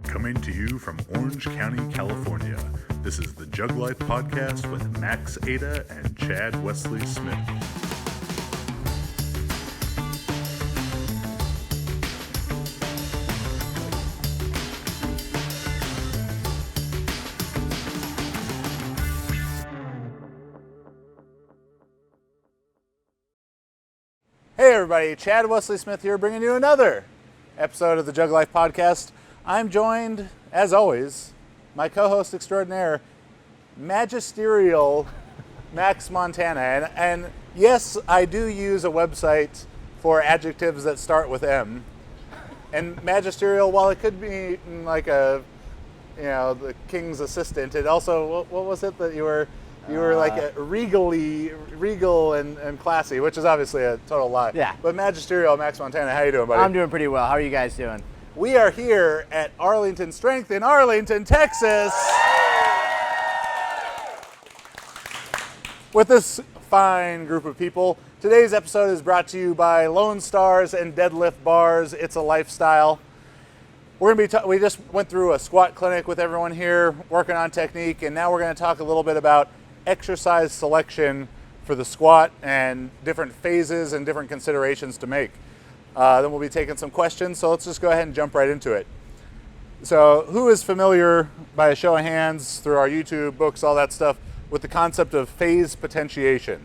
Coming to you from Orange County, California, this is the JuggLife podcast with Max Ada and Chad Wesley Smith. Hey everybody, Chad Wesley Smith here, bringing you another episode of the JuggLife podcast. I'm joined, as always, my co-host extraordinaire, magisterial Max Montana. And yes, I do use a website for adjectives that start with M. And magisterial, while it could be like the king's assistant, it also, what was it that you were like a regal and classy, which is obviously a total lie. Yeah. But magisterial Max Montana, how you doing, buddy? I'm doing pretty well. How are you guys doing? We are here at Arlington Strength in Arlington, Texas, with this fine group of people. Today's episode is brought to you by Lone Stars and Deadlift Bars. It's a lifestyle. We're going to be we just went through a squat clinic with everyone here, working on technique, and now we're going to talk a little bit about exercise selection for the squat and different phases and different considerations to make. Then we'll be taking some questions, so let's just go ahead and jump right into it. So who is familiar, by a show of hands, through our YouTube, books, all that stuff, with the concept of phase potentiation?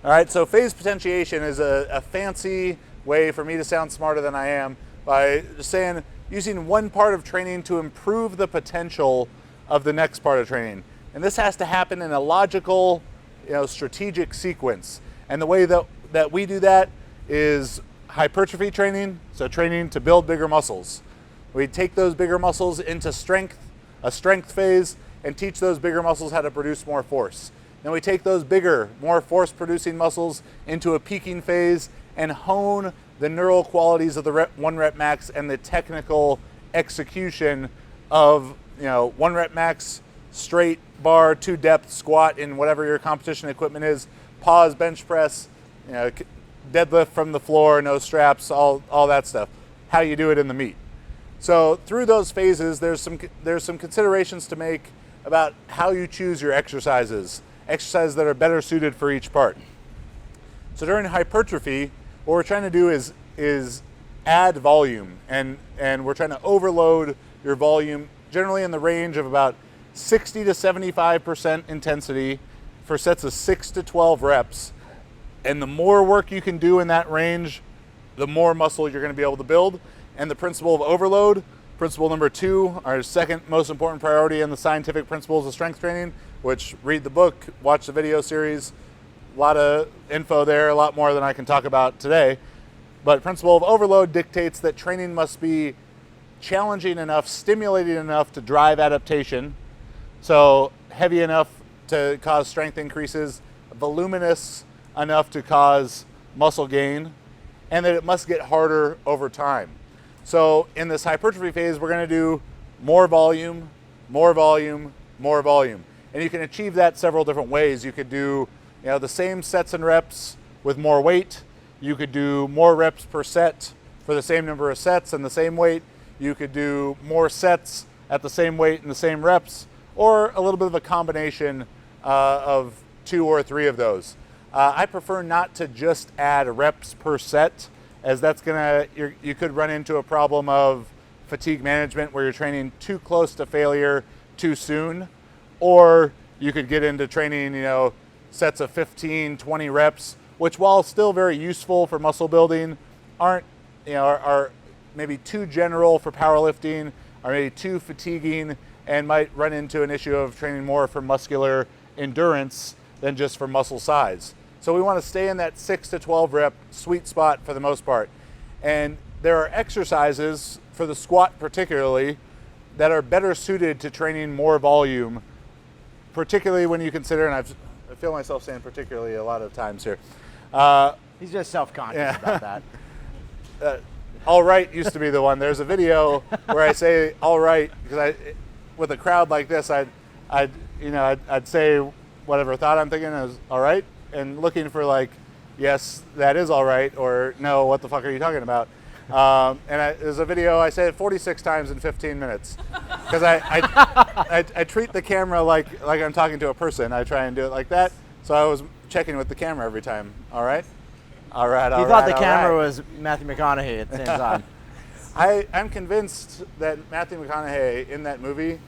All right, so phase potentiation is a fancy way for me to sound smarter than I am by saying using one part of training to improve the potential of the next part of training. And this has to happen in a logical, strategic sequence. And the way that we do that is hypertrophy training, so training to build bigger muscles. We take those bigger muscles into a strength phase, and teach those bigger muscles how to produce more force. Then we take those bigger, more force-producing muscles into a peaking phase and hone the neural qualities of the one rep max and the technical execution of 1 rep max, straight bar, 2 depth squat in whatever your competition equipment is, pause bench press, deadlift from the floor, no straps, all that stuff. How you do it in the meet. So through those phases, there's some considerations to make about how you choose your exercises that are better suited for each part. So during hypertrophy, what we're trying to do is add volume, and we're trying to overload your volume, generally in the range of about 60 to 75% intensity for sets of 6 to 12 reps. And the more work you can do in that range, the more muscle you're going to be able to build. And the principle of overload, principle number 2, our second most important priority in the scientific principles of strength training, which read the book, watch the video series, a lot of info there, a lot more than I can talk about today. But principle of overload dictates that training must be challenging enough, stimulating enough to drive adaptation. So heavy enough to cause strength increases, voluminous enough to cause muscle gain, and that it must get harder over time. So in this hypertrophy phase, we're going to do more volume, more volume, more volume. And you can achieve that several different ways. You could do the same sets and reps with more weight. You could do more reps per set for the same number of sets and the same weight. You could do more sets at the same weight and the same reps, or a little bit of a combination of 2 or 3 of those. I prefer not to just add reps per set, as that's you could run into a problem of fatigue management where you're training too close to failure too soon, or you could get into training, sets of 15, 20 reps, which while still very useful for muscle building, are maybe too general for powerlifting, or maybe too fatiguing, and might run into an issue of training more for muscular endurance than just for muscle size. So we want to stay in that 6 to 12 rep sweet spot for the most part. And there are exercises, for the squat particularly, that are better suited to training more volume, particularly when you consider, and I feel myself saying particularly a lot of times here. He's just self-conscious about that. All right used to be the one. There's a video where I say all right, because with a crowd like this, I'd say whatever thought I'm thinking is all right, and looking for like, yes, that is all right, or no, what the fuck are you talking about? There's a video, I said it 46 times in 15 minutes. Because I treat the camera like I'm talking to a person. I try and do it like that. So I was checking with the camera every time. All right? All right, He thought the camera was Matthew McConaughey at the same time. I'm convinced that Matthew McConaughey in that movie,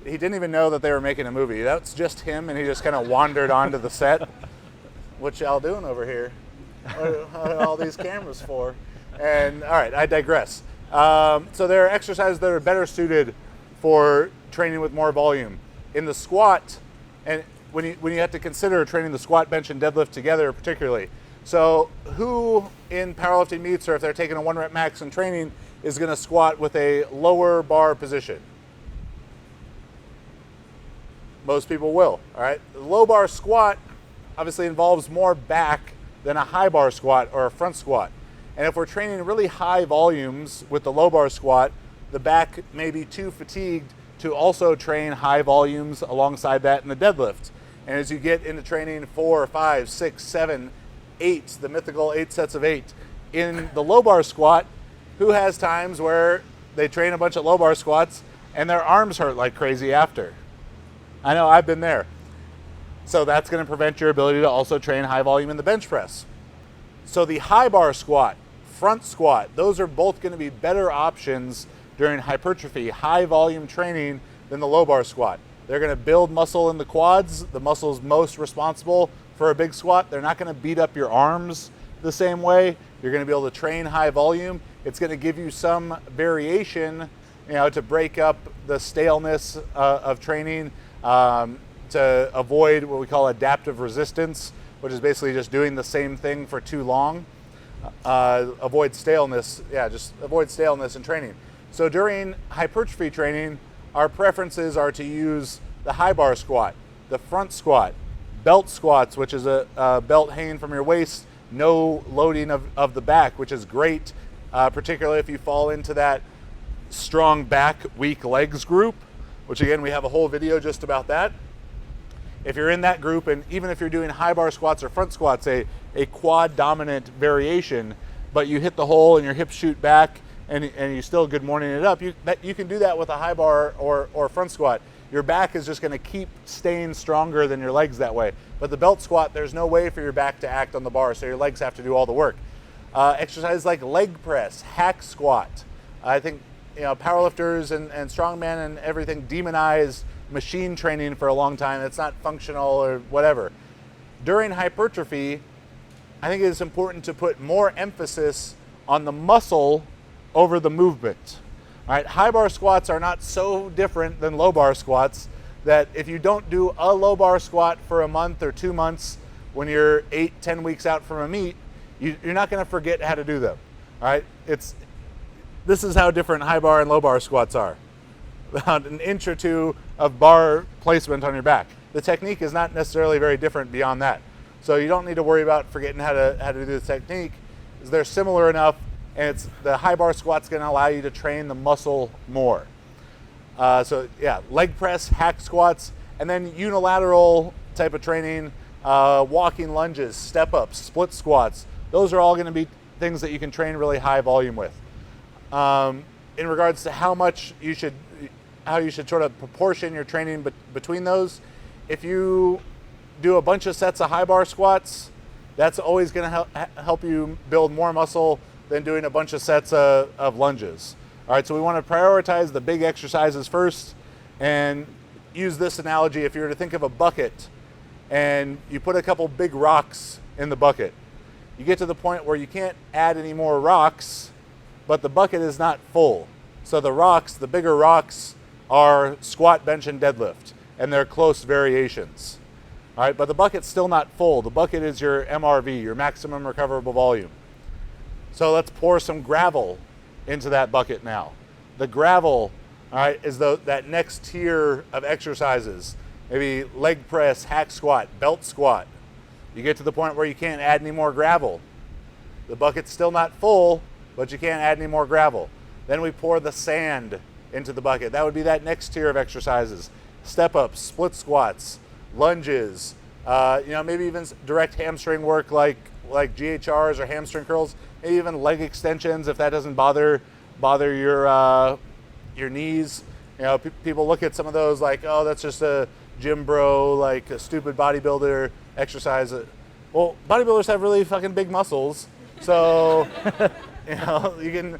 he didn't even know that they were making a movie. That's just him, and he just kind of wandered onto the set. What y'all doing over here? What are all these cameras for? And all right, I digress. So there are exercises that are better suited for training with more volume. In the squat, and when you have to consider training the squat, bench, and deadlift together particularly. So who in powerlifting meets, or if they're taking a 1 rep max in training, is going to squat with a lower bar position? Most people will, all right? The low bar squat obviously involves more back than a high bar squat or a front squat. And if we're training really high volumes with the low bar squat, the back may be too fatigued to also train high volumes alongside that in the deadlift. And as you get into training 4, 5, 6, 7, 8, the mythical 8 sets of 8, in the low bar squat, who has times where they train a bunch of low bar squats and their arms hurt like crazy after? I know, I've been there. So that's going to prevent your ability to also train high volume in the bench press. So the high bar squat, front squat, those are both going to be better options during hypertrophy, high volume training than the low bar squat. They're going to build muscle in the quads, the muscles most responsible for a big squat. They're not going to beat up your arms the same way. You're going to be able to train high volume. It's going to give you some variation, to break up the staleness of training, to avoid what we call adaptive resistance, which is basically just doing the same thing for too long. Avoid staleness, just avoid staleness in training. So during hypertrophy training, our preferences are to use the high bar squat, the front squat, belt squats, which is a belt hanging from your waist, no loading of the back, which is great, particularly if you fall into that strong back, weak legs group, which again, we have a whole video just about that. If you're in that group, and even if you're doing high bar squats or front squats, a quad dominant variation, but you hit the hole and your hips shoot back and you still good morning it up, you can do that with a high bar or front squat. Your back is just going to keep staying stronger than your legs that way. But the belt squat, there's no way for your back to act on the bar, so your legs have to do all the work. Exercises like leg press, hack squat. I think powerlifters and strongmen and everything demonize machine training for a long time. It's not functional or whatever. During hypertrophy, I think it is important to put more emphasis on the muscle over the movement. All right, high bar squats are not so different than low bar squats that if you don't do a low bar squat for a month or 2 months when you're 8-10 weeks out from a meet, you're not going to forget how to do them. All right, this is how different high bar and low bar squats are. About an inch or two of bar placement on your back. The technique is not necessarily very different beyond that. So you don't need to worry about forgetting how to do the technique. They're similar enough, and the high bar squat's going to allow you to train the muscle more. Leg press, hack squats, and then unilateral type of training, walking lunges, step ups, split squats. Those are all going to be things that you can train really high volume with. In regards to how you should sort of proportion your training between those, if you do a bunch of sets of high bar squats, that's always going to help you build more muscle than doing a bunch of sets of lunges. All right, so we want to prioritize the big exercises first and use this analogy. If you were to think of a bucket and you put a couple big rocks in the bucket, you get to the point where you can't add any more rocks, but the bucket is not full. So the bigger rocks are squat, bench, and deadlift, and they're close variations. All right, but the bucket's still not full. The bucket is your MRV, your maximum recoverable volume. So let's pour some gravel into that bucket now. The gravel, all right, is that next tier of exercises. Maybe leg press, hack squat, belt squat. You get to the point where you can't add any more gravel. The bucket's still not full, but you can't add any more gravel. Then we pour the sand into the bucket. That would be that next tier of exercises. Step ups, split squats, lunges, maybe even direct hamstring work like like GHRs or hamstring curls, maybe even leg extensions if that doesn't bother your knees. You know, people look at some of those like, oh, that's just a gym bro, like a stupid bodybuilder exercise. Well, bodybuilders have really fucking big muscles, so you know, you can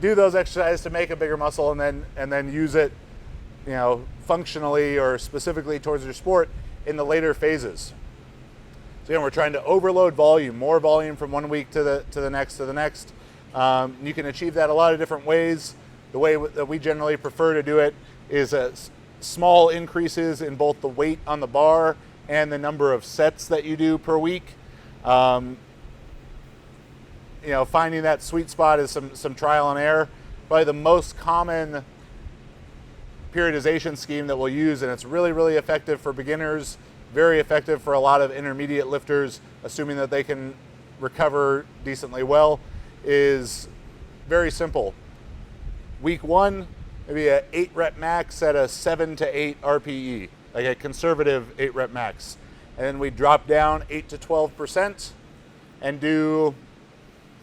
do those exercises to make a bigger muscle and then use it, you know, functionally or specifically towards your sport in the later phases. So again, we're trying to overload volume, more volume from one week to the next. You can achieve that a lot of different ways. The way that we generally prefer to do it is small increases in both the weight on the bar and the number of sets that you do per week. You know, finding that sweet spot is some trial and error. Probably the most common periodization scheme that we'll use, and it's really, really effective for beginners, very effective for a lot of intermediate lifters, assuming that they can recover decently well, is very simple. Week 1, maybe an 8 rep max at a 7 to 8 RPE, like a conservative 8 rep max. And then we drop down 8 to 12% and do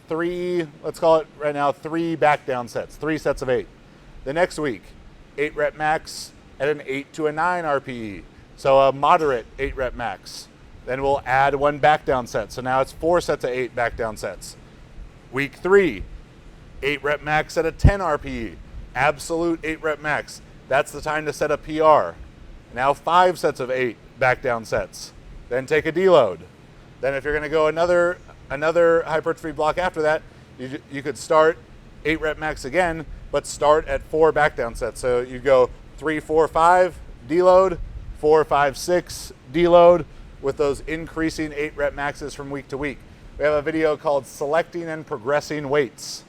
3, let's call it right now, 3 back down sets, 3 sets of 8. The next week, 8 rep max at an 8 to a 9 RPE. So a moderate 8 rep max. Then we'll add 1 back down set. So now it's 4 sets of 8 back down sets. Week 3, 8 rep max at a 10 RPE. Absolute 8 rep max. That's the time to set a PR. Now 5 sets of 8 back down sets. Then take a deload. Then if you're gonna go another hypertrophy block after that, you could start 8 rep max again, but start at 4 back down sets. So you go 3, 4, 5, deload, 4, 5, 6, deload, with those increasing 8 rep maxes from week to week. We have a video called Selecting and Progressing Weights.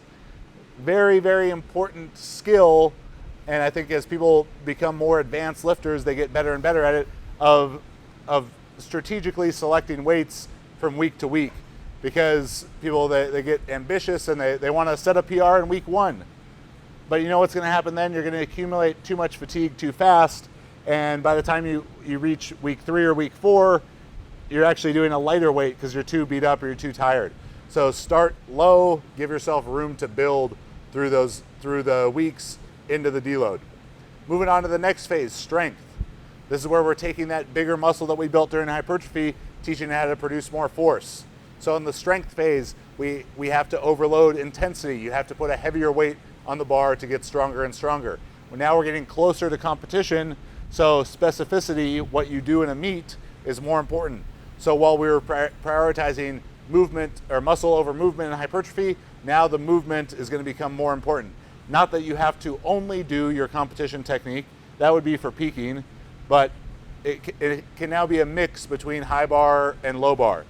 Very, very important skill, and I think as people become more advanced lifters, they get better and better at it, of strategically selecting weights from week to week, because people, they get ambitious and they want to set a PR in week 1. But you know what's going to happen then? You're going to accumulate too much fatigue too fast, and by the time you reach week 3 or week 4, you're actually doing a lighter weight because you're too beat up or you're too tired. So start low, give yourself room to build through the weeks into the deload. Moving on to the next phase, strength. This is where we're taking that bigger muscle that we built during hypertrophy, teaching it how to produce more force. So in the strength phase, we have to overload intensity. You have to put a heavier weight on the bar to get stronger and stronger. Well, now we're getting closer to competition, so specificity, what you do in a meet, is more important. So while we were prioritizing movement or muscle over movement in hypertrophy, now the movement is going to become more important. Not that you have to only do your competition technique, that would be for peaking, but it can now be a mix between high bar and low bar.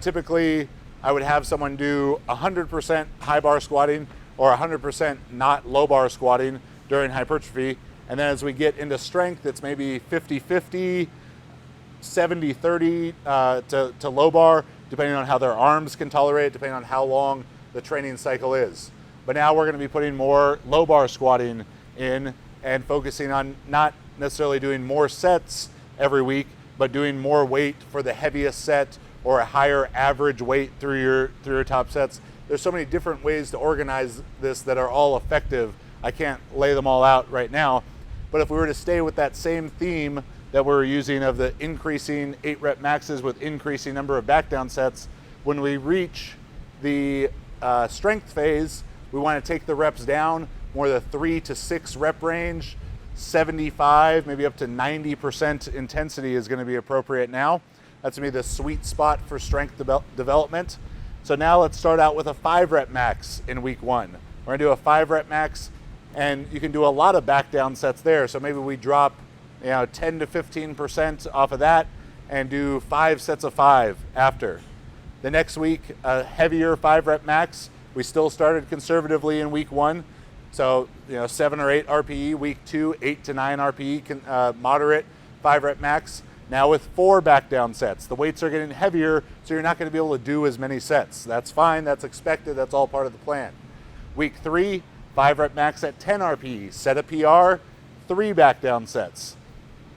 Typically I would have someone do 100% high bar squatting or 100% not low bar squatting during hypertrophy, and then as we get into strength, it's maybe 50-50, 70-30 to low bar, depending on how their arms can tolerate it, depending on how long the training cycle is. But now we're going to be putting more low bar squatting in and focusing on not necessarily doing more sets every week, but doing more weight for the heaviest set or a higher average weight through your top sets. There's so many different ways to organize this that are all effective. I can't lay them all out right now, but if we were to stay with that same theme that we're using of the increasing 8 rep maxes with increasing number of back down sets, when we reach the strength phase, we want to take the reps down more the 3 to 6 rep range. 75, maybe up to 90% intensity is going to be appropriate now. That's going to be the sweet spot for strength development. So now let's start out with a 5 rep max in week 1. We're going to do a 5 rep max, and you can do a lot of back down sets there. So maybe we drop 10 to 15% off of that and do 5 sets of 5 after. The next week, a heavier 5 rep max. We still started conservatively in week 1. So 7 or 8 RPE. Week 2, 8 to 9 RPE, moderate 5 rep max. Now with 4 back down sets. The weights are getting heavier, so you're not going to be able to do as many sets. That's fine, that's expected, that's all part of the plan. Week 3, 5 rep max at 10 RPE. Set a PR, 3 back down sets.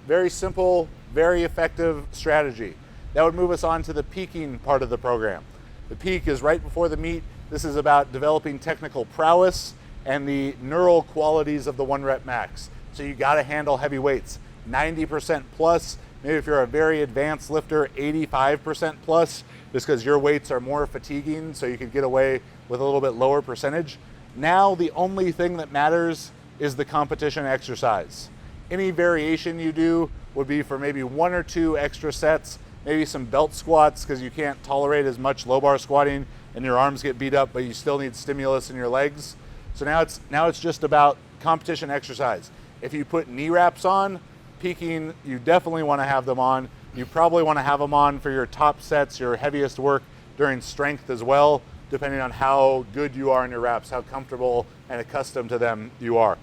Very simple, very effective strategy. That would move us on to the peaking part of the program. The peak is right before the meet. This is about developing technical prowess and the neural qualities of the 1 rep max. So you gotta handle heavy weights, 90% plus. Maybe if you're a very advanced lifter, 85% plus, just because your weights are more fatiguing, so you could get away with a little bit lower percentage. Now the only thing that matters is the competition exercise. Any variation you do would be for maybe 1 or 2 extra sets, maybe some belt squats because you can't tolerate as much low bar squatting and your arms get beat up, but you still need stimulus in your legs. So now it's just about competition exercise. If you put knee wraps on, peaking, you definitely want to have them on. You probably want to have them on for your top sets, your heaviest work during strength as well, depending on how good you are in your wraps, how comfortable and accustomed to them you are.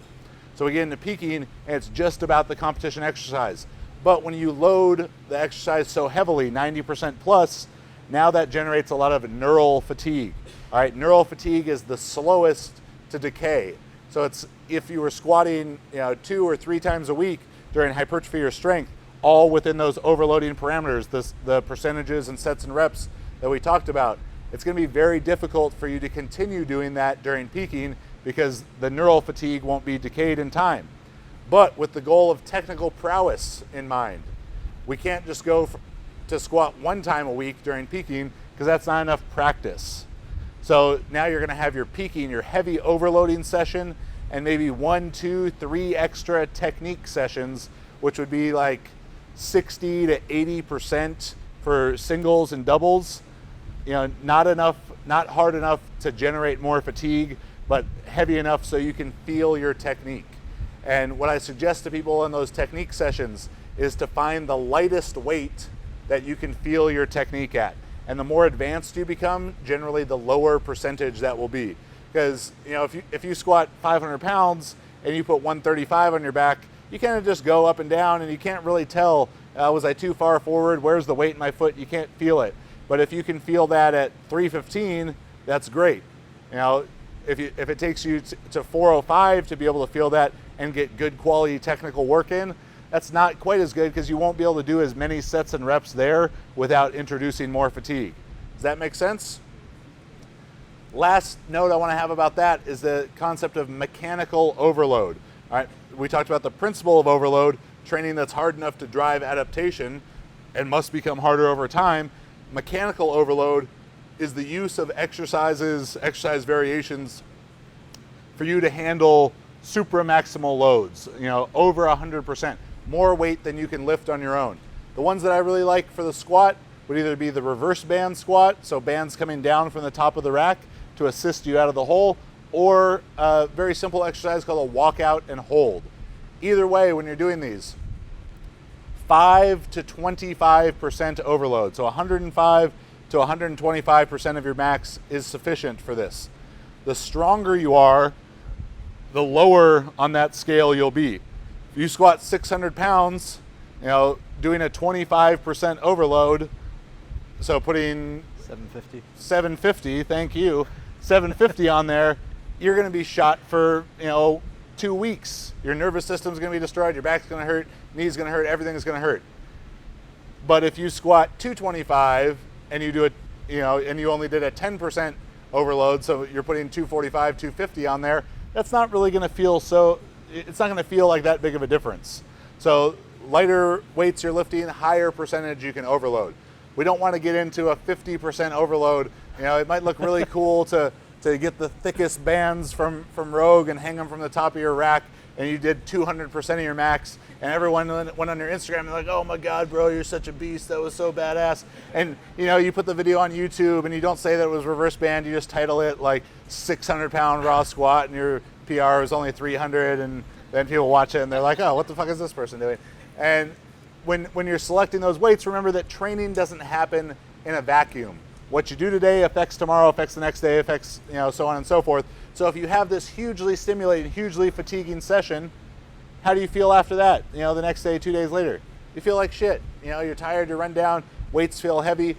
So again, the peaking, it's just about the competition exercise. But when you load the exercise so heavily, 90% plus, now that generates a lot of neural fatigue. All right, neural fatigue is the slowest to decay. So it's if you were squatting 2 or 3 times a week during hypertrophy or strength, all within those overloading parameters, the percentages and sets and reps that we talked about, it's going to be very difficult for you to continue doing that during peaking because the neural fatigue won't be decayed in time. But with the goal of technical prowess in mind, we can't just go to squat 1 time a week during peaking because that's not enough practice. So now you're going to have your peaking, your heavy overloading session, and maybe 1, 2, 3 extra technique sessions, which would be like 60 to 80% for singles and doubles. Not hard enough to generate more fatigue, but heavy enough so you can feel your technique. And what I suggest to people in those technique sessions is to find the lightest weight that you can feel your technique at. And the more advanced you become, generally the lower percentage that will be. Because if you squat 500 pounds and you put 135 on your back, you kind of just go up and down and you can't really tell, was I too far forward? Where's the weight in my foot? You can't feel it. But if you can feel that at 315, that's great. If it takes you to 405 to be able to feel that and get good quality technical work in, that's not quite as good because you won't be able to do as many sets and reps there without introducing more fatigue. Does that make sense? Last note I want to have about that is the concept of mechanical overload. All right, we talked about the principle of overload, training that's hard enough to drive adaptation and must become harder over time. Mechanical overload is the use of exercise variations for you to handle supramaximal loads, over 100%, more weight than you can lift on your own. The ones that I really like for the squat would either be the reverse band squat, so bands coming down from the top of the rack to assist you out of the hole, or a very simple exercise called a walkout and hold. Either way, when you're doing these, 5 to 25% overload, so 105 to 125% of your max is sufficient for this. The stronger you are, the lower on that scale you'll be. If you squat 600 pounds, doing a 25% overload, so putting 750, thank you, 750 on there, you're going to be shot for 2 weeks. Your nervous system's going to be destroyed, your back's going to hurt, knees going to hurt, everything is going to hurt. But if you squat 225 and you do it, and you only did a 10% overload, so you're putting 245, 250 on there, that's not really going to feel it's not going to feel like that big of a difference. So lighter weights you're lifting, higher percentage you can overload. We don't want to get into a 50% overload. It might look really cool to get the thickest bands from Rogue and hang them from the top of your rack, and you did 200% of your max, and everyone went on your Instagram and like, oh my God, bro, you're such a beast, that was so badass. And you put the video on YouTube and you don't say that it was reverse band, you just title it like 600 pound raw squat and your PR was only 300, and then people watch it and they're like, oh, what the fuck is this person doing? And when you're selecting those weights, remember that training doesn't happen in a vacuum. What you do today affects tomorrow, affects the next day, affects so on and so forth. So if you have this hugely stimulating, hugely fatiguing session, how do you feel after that? The next day, 2 days later, you feel like shit. You're tired, you're run down, weights feel heavy,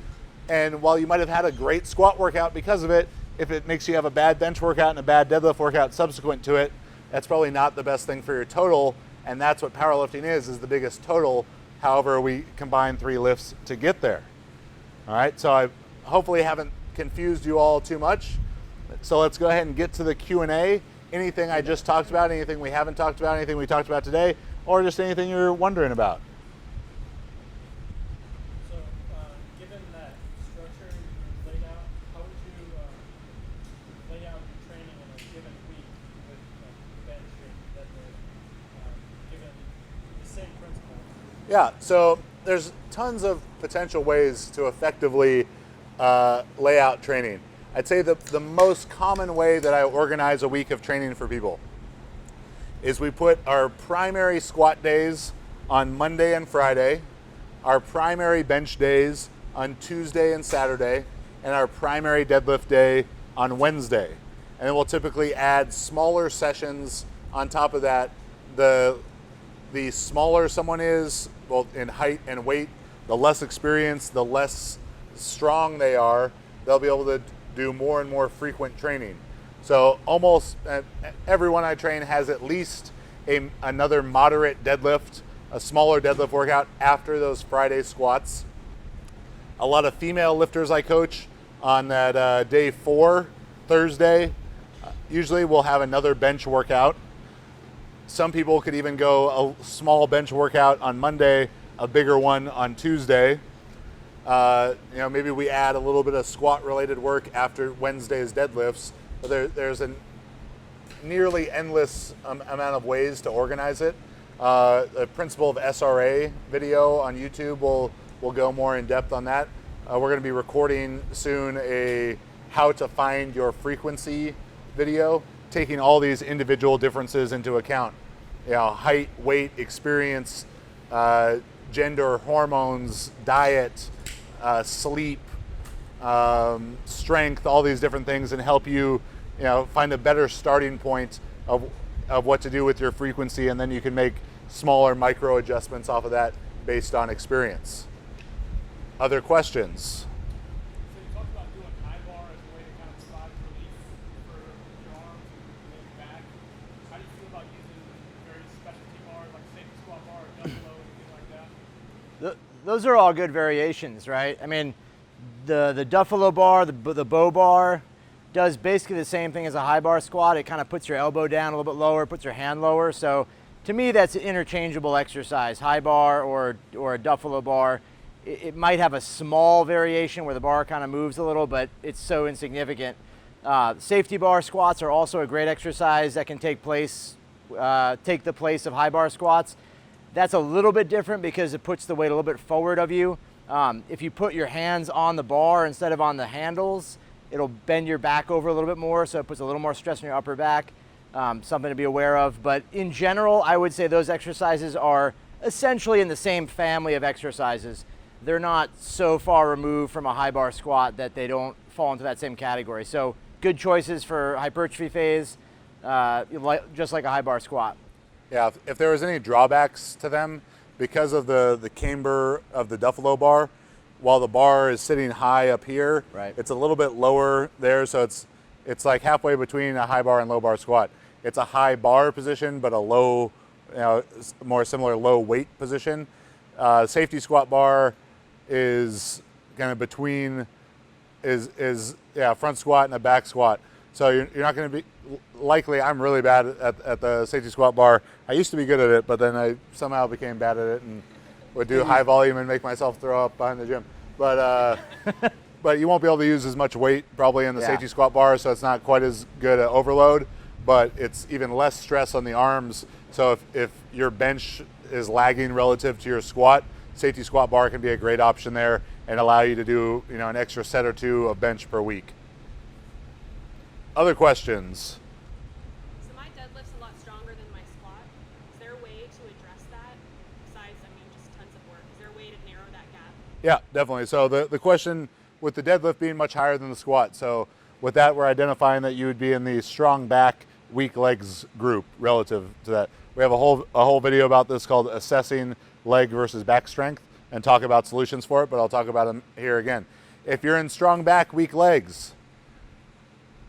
and while you might have had a great squat workout because of it, if it makes you have a bad bench workout and a bad deadlift workout subsequent to it, that's probably not the best thing for your total, and that's what powerlifting is the biggest total, however we combine 3 lifts to get there. All right, so I hopefully haven't confused you all too much. So let's go ahead and get to the Q&A. Anything I just talked about, anything we haven't talked about, anything we talked about today, or just anything you're wondering about. So, given that structure you laid out, how would you lay out your training in a given week with bench and deadlift, given the same principle? Yeah, so there's tons of potential ways to effectively lay out training. I'd say the most common way that I organize a week of training for people is we put our primary squat days on Monday and Friday, our primary bench days on Tuesday and Saturday, and our primary deadlift day on Wednesday. And then we'll typically add smaller sessions on top of that. The smaller someone is, both in height and weight, the less experienced, the less strong they are, they'll be able to do more and more frequent training. So almost everyone I train has at least another moderate deadlift, a smaller deadlift workout after those Friday squats. A lot of female lifters I coach on that day 4, Thursday, usually we'll have another bench workout. Some people could even go a small bench workout on Monday, a bigger one on Tuesday. Maybe we add a little bit of squat related work after Wednesday's deadlifts, but there's a nearly endless amount of ways to organize it. The principle of SRA video on YouTube will go more in depth on that. We're going to be recording soon a how to find your frequency video, taking all these individual differences into account. Height, weight, experience, gender, hormones, diet, sleep, strength, all these different things, and help you, find a better starting point of what to do with your frequency, and then you can make smaller micro adjustments off of that based on experience. Other questions? So you talked about doing high bar as a way to kind of provide relief for your arms and your back. How do you feel about using very specialty bars like safety squat bar or double low and things like that? Those are all good variations, right? I mean, the Duffalo bar, the bow bar, does basically the same thing as a high bar squat. It kind of puts your elbow down a little bit lower, puts your hand lower. So to me, that's an interchangeable exercise, high bar or a Duffalo bar. It might have a small variation where the bar kind of moves a little, but it's so insignificant. Safety bar squats are also a great exercise that can take the place of high bar squats. That's a little bit different because it puts the weight a little bit forward of you. If you put your hands on the bar instead of on the handles, it'll bend your back over a little bit more, so it puts a little more stress on your upper back. Something to be aware of. But in general, I would say those exercises are essentially in the same family of exercises. They're not so far removed from a high bar squat that they don't fall into that same category. So good choices for hypertrophy phase, just like a high bar squat. Yeah, if there was any drawbacks to them, because of the camber of the Duffalo bar, while the bar is sitting high up here, right, it's a little bit lower there, so it's like halfway between a high bar and low bar squat. It's a high bar position, but a low, more similar low weight position. Safety squat bar is kind of between, front squat and a back squat. So you're not going to be, likely I'm really bad at the safety squat bar. I used to be good at it, but then I somehow became bad at it and would do high volume and make myself throw up behind the gym. But but you won't be able to use as much weight probably in the safety squat bar, so it's not quite as good at overload, but it's even less stress on the arms. So if your bench is lagging relative to your squat, safety squat bar can be a great option there and allow you to do an extra set or two of bench per week. Other questions? So my deadlift's a lot stronger than my squat. Is there a way to address that besides, just tons of work? Is there a way to narrow that gap? Yeah, definitely. So the question with the deadlift being much higher than the squat. So with that, we're identifying that you would be in the strong back, weak legs group relative to that. We have a whole video about this called Assessing Leg versus Back Strength and talk about solutions for it, but I'll talk about them here again. If you're in strong back, weak legs,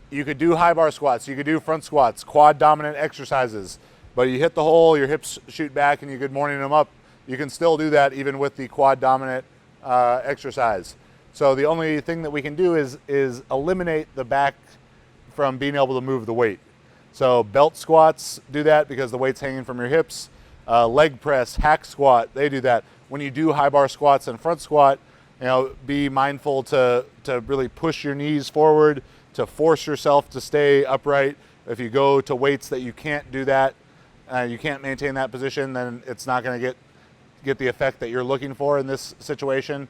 you could do high bar squats, you could do front squats, quad dominant exercises, but you hit the hole, your hips shoot back and you good morning them up. You can still do that even with the quad dominant exercise. So the only thing that we can do is eliminate the back from being able to move the weight. So belt squats do that because the weight's hanging from your hips. Leg press, hack squat, they do that. When you do high bar squats and front squat, be mindful to really push your knees forward, to force yourself to stay upright. If you go to weights that you can't do that, you can't maintain that position, then it's not going to get the effect that you're looking for in this situation.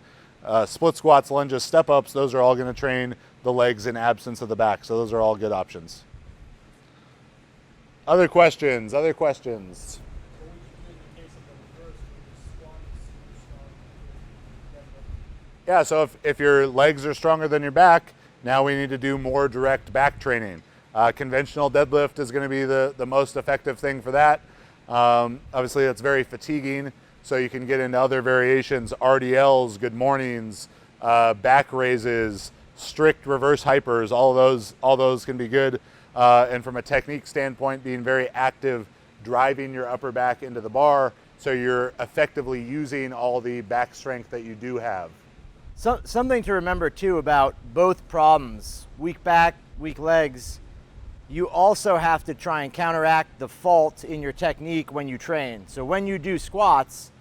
Split squats, lunges, step ups, those are all going to train the legs in absence of the back. So those are all good options. Other questions? What would you do in the case of the reverse, where the squat is super strong? Yeah, so if your legs are stronger than your back, now we need to do more direct back training. Conventional deadlift is going to be the most effective thing for that. Obviously, that's very fatiguing, so you can get into other variations, RDLs, good mornings, back raises, strict reverse hypers, all those can be good. And from a technique standpoint, being very active, driving your upper back into the bar, so you're effectively using all the back strength that you do have. So, something to remember too about both problems, weak back, weak legs, you also have to try and counteract the fault in your technique when you train. So when you do squats,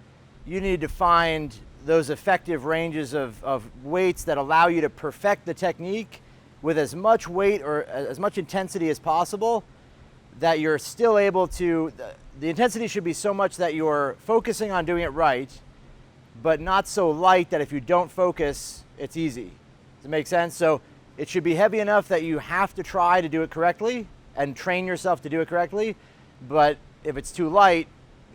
you need to find those effective ranges of weights that allow you to perfect the technique with as much weight or as much intensity as possible, that you're still able to, the intensity should be so much that you're focusing on doing it right, but not so light that if you don't focus, it's easy. Does it make sense? So it should be heavy enough that you have to try to do it correctly and train yourself to do it correctly, but if it's too light,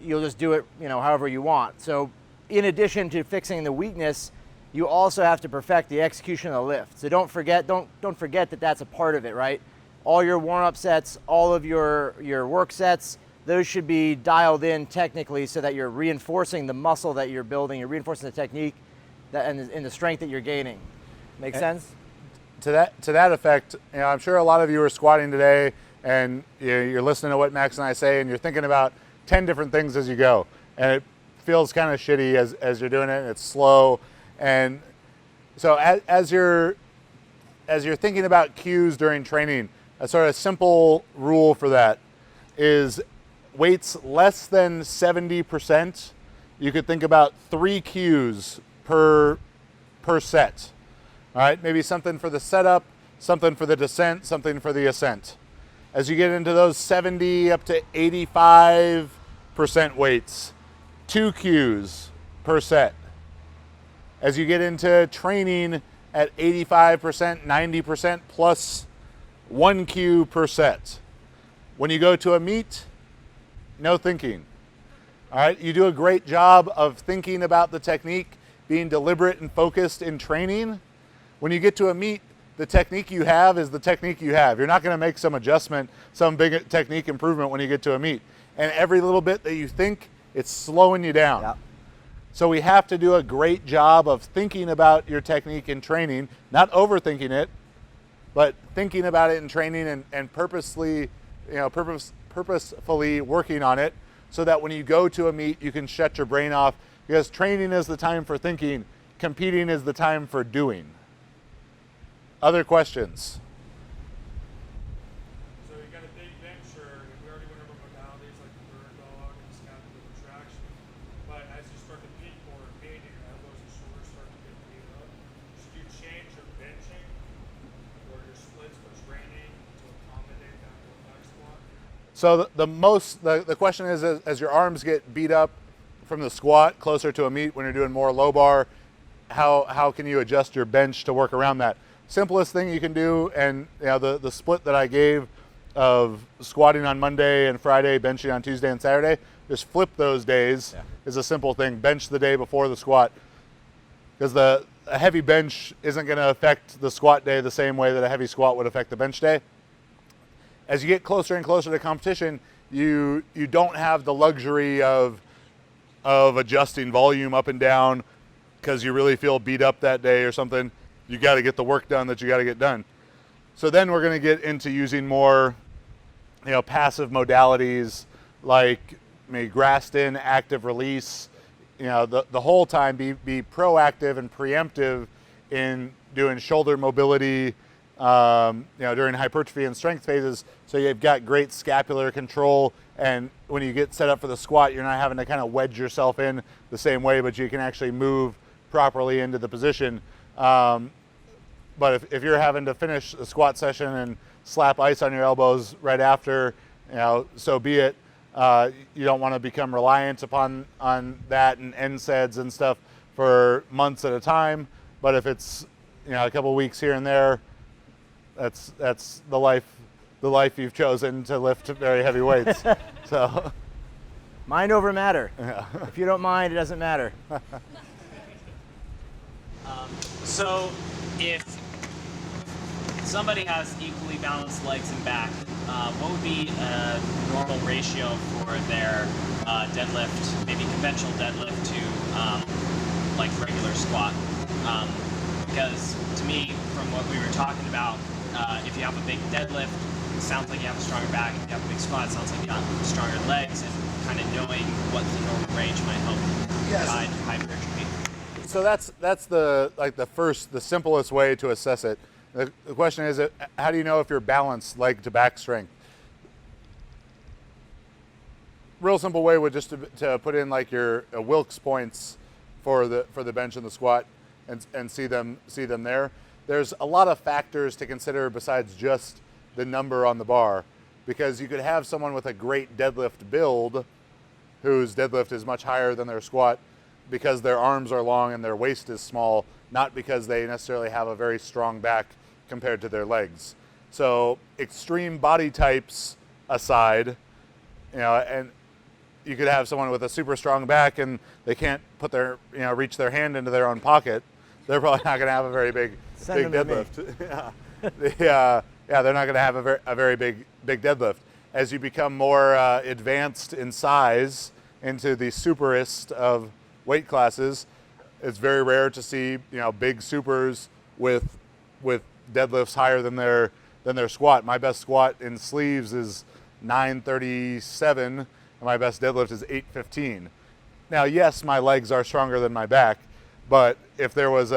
you'll just do it, however you want. So in addition to fixing the weakness, you also have to perfect the execution of the lift. So don't forget that that's a part of it, right? All your warm-up sets, all of your work sets, those should be dialed in technically so that you're reinforcing the muscle that you're building, you're reinforcing the technique and the strength that you're gaining. Make sense? To that effect, I'm sure a lot of you are squatting today and you're listening to what Max and I say and you're thinking about 10 different things as you go. And it feels kind of shitty as you're doing it, and it's slow. And so as you're thinking about cues during training, a sort of simple rule for that is weights less than 70%, you could think about 3 cues per set. All right, maybe something for the setup, something for the descent, something for the ascent. As you get into those 70 up to 85% weights, 2 cues per set. As you get into training at 85%, 90% plus 1 cue per set. When you go to a meet, no thinking. All right, you do a great job of thinking about the technique, being deliberate and focused in training. When you get to a meet, the technique you have is the technique you have. You're not going to make some adjustment, some big technique improvement when you get to a meet. And every little bit that you think, it's slowing you down. Yep. So we have to do a great job of thinking about your technique in training, not overthinking it, but thinking about it in training and purposefully working on it so that when you go to a meet, you can shut your brain off, because training is the time for thinking, competing is the time for doing. Other questions? So you got a big bencher, and we already went over modalities like the bird dog and the scap and the retraction. But as you start to peak more and pain, your elbows and shoulders start to get beat up. Should you change your benching or your splits for training to accommodate that low back squat? So the question is, as your arms get beat up from the squat closer to a meet when you're doing more low bar, how can you adjust your bench to work around that? Simplest thing you can do, and the split that I gave of squatting on Monday and Friday, benching on Tuesday and Saturday, just flip those days is a simple thing. Bench the day before the squat, because a heavy bench isn't going to affect the squat day the same way that a heavy squat would affect the bench day. As you get closer and closer to competition, you don't have the luxury of adjusting volume up and down because you really feel beat up that day or something. You got to get the work done that you got to get done. So then we're going to get into using more, passive modalities like maybe grassed in, active release. The whole time be proactive and preemptive in doing shoulder mobility, during hypertrophy and strength phases. So you've got great scapular control, and when you get set up for the squat, you're not having to kind of wedge yourself in the same way, but you can actually move properly into the position. But if you're having to finish a squat session and slap ice on your elbows right after, so be it. You don't want to become reliant on that and NSAIDs and stuff for months at a time. But if it's a couple weeks here and there, that's the life you've chosen, to lift very heavy weights. So Mind over matter. yeah. If you don't mind, it doesn't matter. So if somebody has equally balanced legs and back, what would be a normal ratio for their deadlift, maybe conventional deadlift to like regular squat? Because to me, from what we were talking about, if you have a big deadlift, it sounds like you have a stronger back. If you have a big squat, it sounds like you have stronger legs, and kind of knowing what the normal range might help guide hypertrophy. So that's the simplest way to assess it. The question is, how do you know if you're balanced leg to back strength? Real simple way would just to put in like your Wilks points for the bench and the squat, and see them there. There's a lot of factors to consider besides just the number on the bar, because you could have someone with a great deadlift build whose deadlift is much higher than their squat because their arms are long and their waist is small, not because they necessarily have a very strong back compared to their legs. So extreme body types aside, and you could have someone with a super strong back and they can't reach their hand into their own pocket. They're probably not going to have a very big deadlift. They're not going to have a very big deadlift. As you become more advanced in size into the superest of weight classes, it's very rare to see big supers with deadlifts higher than their squat. My best squat in sleeves is 937, and my best deadlift is 815. Now, yes, my legs are stronger than my back, but if there was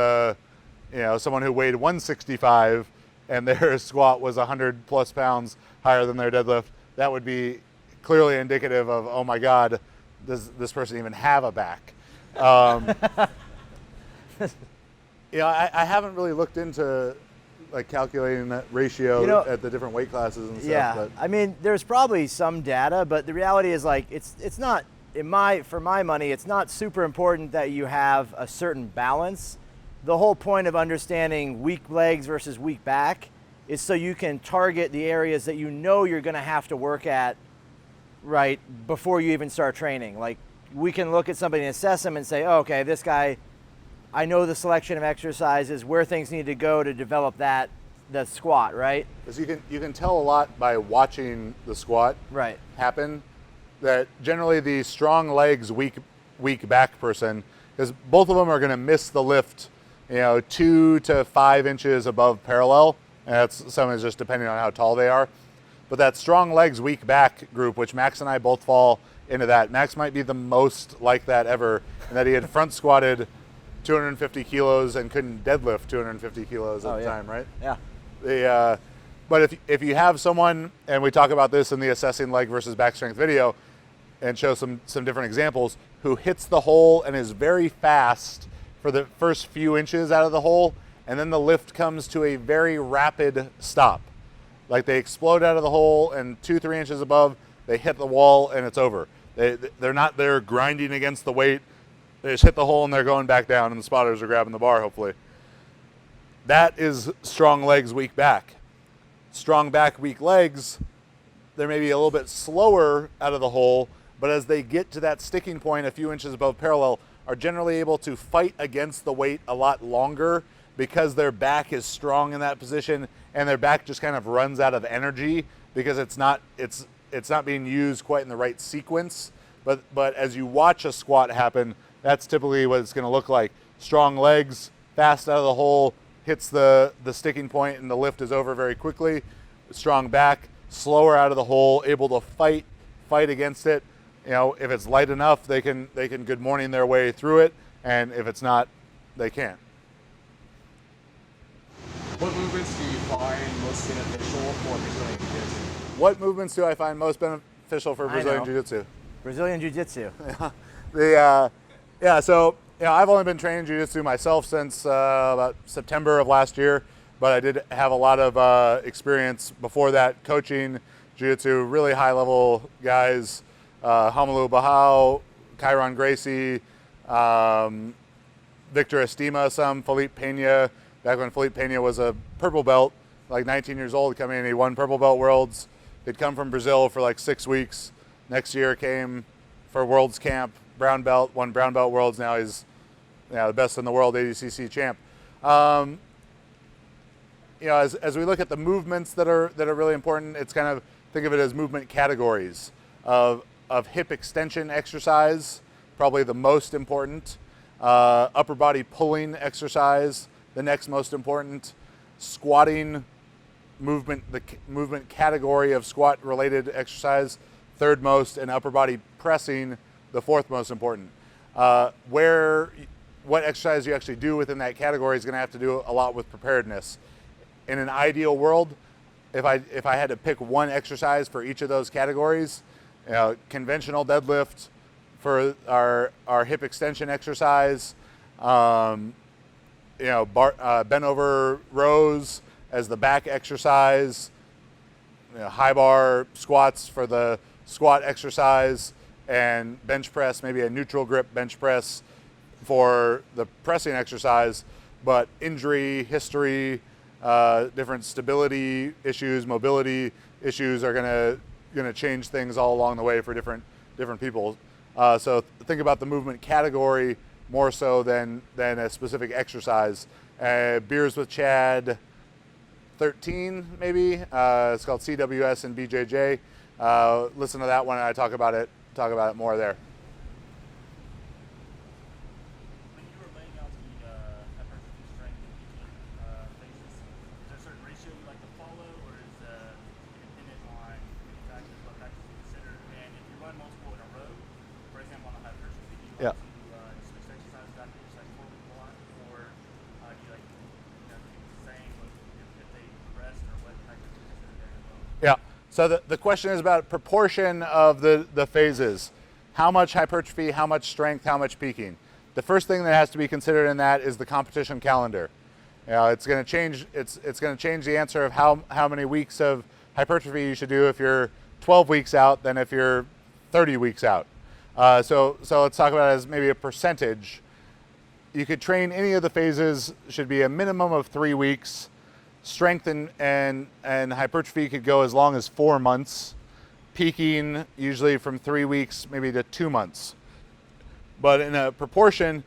someone who weighed 165 and their squat was 100 plus pounds higher than their deadlift, that would be clearly indicative of, oh my God, does this person even have a back? I haven't really looked into like calculating that ratio at the different weight classes and stuff. Yeah, but I mean, there's probably some data, but the reality is like it's not for my money, it's not super important that you have a certain balance. The whole point of understanding weak legs versus weak back is so you can target the areas that you're going to have to work at right before you even start training. Like, we can look at somebody and assess them and say, oh, okay, this guy, I know the selection of exercises, where things need to go to develop the squat, right? Because you can tell a lot by watching the squat happen, that generally the strong legs, weak back person, because both of them are going to miss the lift 2 to 5 inches above parallel, and that's sometimes just depending on how tall they are. But that strong legs, weak back group, which Max and I both fall into that. Max might be the most like that ever, in that he had front squatted 250 kilos and couldn't deadlift 250 kilos at the time, right? Yeah. But if you have someone, and we talk about this in the assessing leg versus back strength video, and show some different examples, who hits the hole and is very fast for the first few inches out of the hole, and then the lift comes to a very rapid stop. Like, they explode out of the hole, and 2-3 inches above, they hit the wall and it's over. They're not there grinding against the weight. They just hit the hole and they're going back down, and the spotters are grabbing the bar, hopefully. That is strong legs, weak back. Strong back, weak legs, they're maybe a little bit slower out of the hole, but as they get to that sticking point a few inches above parallel, are generally able to fight against the weight a lot longer because their back is strong in that position, and their back just kind of runs out of energy because it's not being used quite in the right sequence. But as you watch a squat happen, that's typically what it's going to look like. Strong legs, fast out of the hole, hits the sticking point, and the lift is over very quickly. Strong back, slower out of the hole, able to fight against it. If it's light enough, they can good morning their way through it, and if it's not, they can't. What movements do you find most beneficial for Brazilian Jiu-Jitsu? What movements do I find most beneficial for I Brazilian know. Jiu-Jitsu? Brazilian Jiu-Jitsu. So I've only been training Jiu-Jitsu myself since about September of last year, but I did have a lot of experience before that coaching Jiu-Jitsu, really high-level guys, Romulo Barral, Kyron Gracie, Victor Estima, Felipe Pena, back when Felipe Pena was a purple belt, like 19 years old, coming in, he won purple belt worlds. He'd come from Brazil for like 6 weeks. Next year came for Worlds Camp, brown belt, won brown belt worlds. Now he's the best in the world, ADCC champ. As we look at the movements that are really important, it's kind of, think of it as movement categories of hip extension exercise, probably the most important. Upper body pulling exercise, the next most important. Squatting movement, the movement category of squat related exercise, third most, and upper body pressing, the fourth most important. What exercise you actually do within that category is going to have to do a lot with preparedness. In an ideal world, if I had to pick one exercise for each of those categories, conventional deadlift for our hip extension exercise, bent over rows as the back exercise, high bar squats for the squat exercise, and bench press, maybe a neutral grip bench press for the pressing exercise. But injury history, different stability issues, mobility issues are gonna change things all along the way for different people. So think about the movement category more so than a specific exercise. Beers with Chad 13 maybe. It's called CWS and BJJ. Listen to that one, and I talk about it more there. When you were laying out the hypertrophy strength and peaking phases, is there a certain ratio you like to follow, or is it dependent on many factors, what factors you consider? And if you run multiple in a row, for example, on a hypertrophy, do you like to switch exercises after each like 4 week block, or do you like keep the same if they rest, or what factors you consider there as well? Yeah. So the question is about proportion of the phases. How much hypertrophy, how much strength, how much peaking. The first thing that has to be considered in that is the competition calendar. It's going to change. It's going to change the answer of how many weeks of hypertrophy you should do if you're 12 weeks out than if you're 30 weeks out. So let's talk about it as maybe a percentage. You could train any of the phases, should be a minimum of 3 weeks. Strength and hypertrophy could go as long as 4 months. Peaking usually from 3 weeks maybe to 2 months. But in a proportion,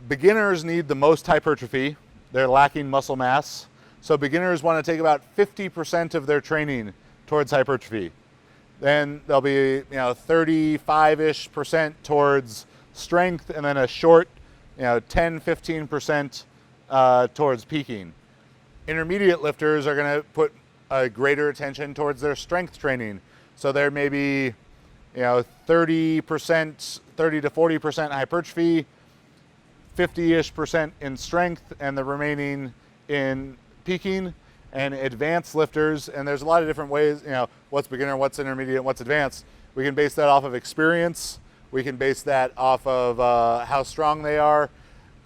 beginners need the most hypertrophy. They're lacking muscle mass. So beginners want to take about 50% of their training towards hypertrophy. Then there'll be 35-ish% towards strength, and then a short 10-15% towards peaking. Intermediate lifters are going to put a greater attention towards their strength training. So there may be 30%, 30 to 40% hypertrophy, 50-ish% in strength, and the remaining in peaking. And advanced lifters, and there's a lot of different ways, what's beginner, what's intermediate, what's advanced. We can base that off of experience. We can base that off of how strong they are.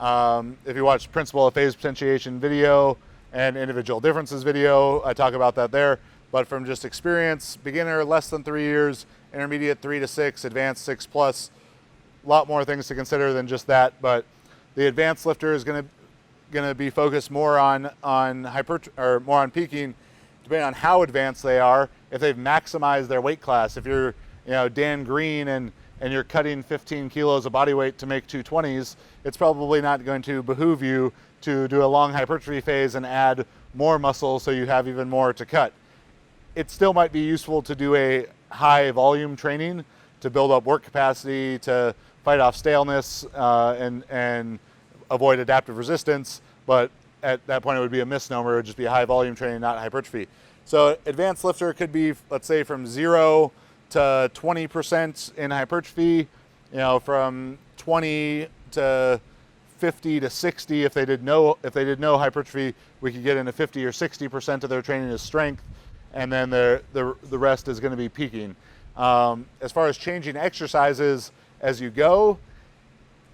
If you watch Principle of Phase Potentiation video and Individual Differences video, I talk about that there. But from just experience, beginner less than 3 years, intermediate 3 to 6, advanced 6+. A lot more things to consider than just that. But the advanced lifter is going to be focused more on more on peaking, depending on how advanced they are. If they've maximized their weight class, if you're Dan Green and you're cutting 15 kilos of body weight to make 220s, it's probably not going to behoove you to do a long hypertrophy phase and add more muscle so you have even more to cut. It still might be useful to do a high volume training to build up work capacity, to fight off staleness and avoid adaptive resistance, but at that point it would be a misnomer. It would just be a high volume training, not hypertrophy. So advanced lifter could be, let's say, from 0 to 20% in hypertrophy, from 20 to 50 to 60. If they did no hypertrophy, we could get into 50 or 60% of their training is strength, and then the rest is going to be peaking. As far as changing exercises as you go,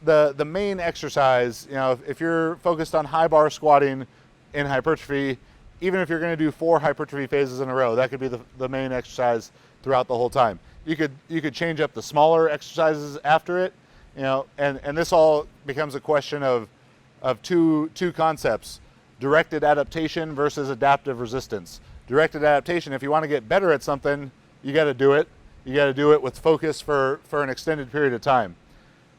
the main exercise, if you're focused on high bar squatting in hypertrophy, even if you're going to do 4 hypertrophy phases in a row, that could be the main exercise throughout the whole time. You could change up the smaller exercises after it, and this all becomes a question of two concepts: directed adaptation versus adaptive resistance. Directed adaptation, if you want to get better at something, you got to do it. You got to do it with focus for an extended period of time.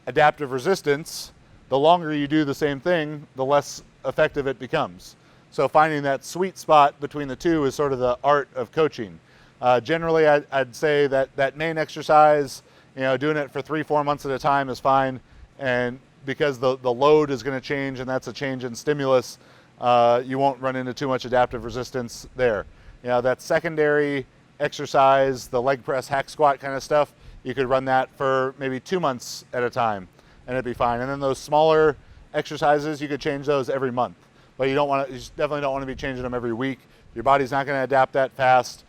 Adaptive resistance, the longer you do the same thing, the less effective it becomes. So finding that sweet spot between the two is sort of the art of coaching. Generally, I'd say that main exercise, doing it for 3-4 months at a time is fine. And because the load is going to change, and that's a change in stimulus, you won't run into too much adaptive resistance there. That secondary exercise, the leg press, hack squat kind of stuff, you could run that for maybe 2 months at a time, and it'd be fine. And then those smaller exercises, you could change those every month, but you definitely don't want to be changing them every week. Your body's not going to adapt that fast.